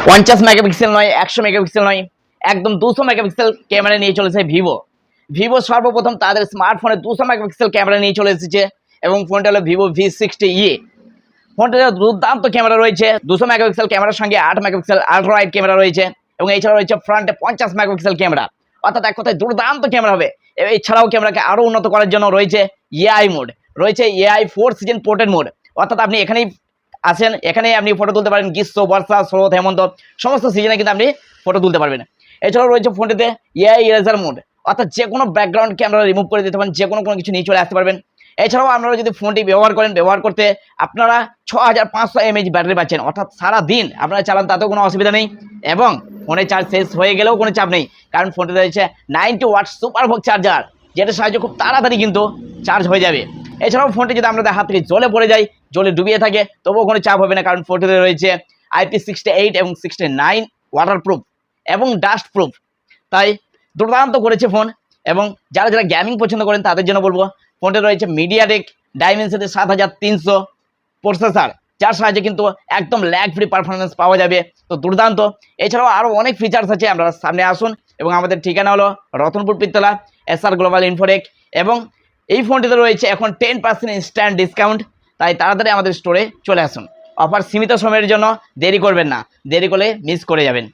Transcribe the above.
50 megapixel নয়, 100 megapixel নয়, একদম 200 মেগাপিক্সেল ক্যামেরা নিয়ে চলেছে ভিভো। ভিভো সর্বপ্রথম তাদের স্মার্টফোনে 200 মেগাপিক্সেল ক্যামেরা নিয়ে চলে এসেছে এবং ফোনটা হলো ভিভো V60e। ফোনটাতে দুর্দান্ত ক্যামেরা রয়েছে, 200 মেগাপিক্সেল ক্যামেরার সঙ্গে 8 মেগাপিক্সেল আল্ট্রা ওয়াইড ক্যামেরা রয়েছে এবং এছাড়াও রয়েছে ফ্রন্টে 50 মেগাপিক্সেল ক্যামেরা, অর্থাৎ এক কথায় দুর্দান্ত ক্যামেরা হবে। এছাড়াও ক্যামেরাকে আরও উন্নত করার জন্য রয়েছে এআই মোড, রয়েছে এআই 4 সিজন পোর্ট্রেট মোড, অর্থাৎ আপনি এখানেই আসেন, এখানেই আপনি ফটো তুলতে পারেন, গ্রীষ্ম, বর্ষা, শরৎ, হেমন্ত সমস্ত সিজনে কিন্তু আপনি ফটো তুলতে পারবেন। এছাড়াও রয়েছে ফোনটিতে এআই ইরেজার মোড, অর্থাৎ যে কোনো ব্যাকগ্রাউন্ড ক্যামেরা রিমুভ করে দিতে পারেন, যে কোনো কিছু নিয়ে চলে আসতে পারবেন। এছাড়াও আপনারা যদি ফোনটি ব্যবহার করেন, ব্যবহার করতে আপনারা 6500 mAh ব্যাটারি পাচ্ছেন, অর্থাৎ সারা দিন আপনারা চালান তাতেও কোনো অসুবিধা নেই এবং ফোনে চার্জ শেষ হয়ে গেলেও কোনো চাপ নেই, কারণ ফোনটিতে রয়েছে 90 ওয়াট সুপারভোক চার্জার, যেটার সাহায্যে খুব তাড়াতাড়ি কিন্তু চার্জ হয়ে যাবে। এছাড়াও ফোনটি যদি আমাদের হাত থেকে জলে পড়ে যায়, জলে ডুবিয়ে থাকে, তবুও কোনো চাপ হবে না, কারণ ফোনটিতে রয়েছে IP68 এবং 69 ওয়াটারপ্রুফ এবং ডাস্ট প্রুফ। তাই দুর্দান্ত করেছে ফোন। এবং যারা যারা গেমিং পছন্দ করেন তাদের জন্য বলবো, ফোনটা রয়েছে মিডিয়াটেক ডাইমেনশনের 7300 প্রসেসর, যার সাহায্যে কিন্তু একদম ল্যাগ ফ্রি পারফরমেন্স পাওয়া যাবে। তো দুর্দান্ত। এছাড়াও আরও অনেক ফিচার্স আছে, আমরা সামনে আসুন। এবং আমাদের ঠিকানা হলো রতনপুর পিত্তলা, SR গ্লোবাল ইনফোটেক। এবং এই ফোনটিতে রয়েছে এখন 10% ইনস্ট্যান্ট ডিসকাউন্ট, তাই তাড়াতাড়ি আমাদের স্টোরে চলে আসুন। অফার সীমিত সময়ের জন্য, দেরি করবেন না, দেরি করলে মিস করে যাবেন।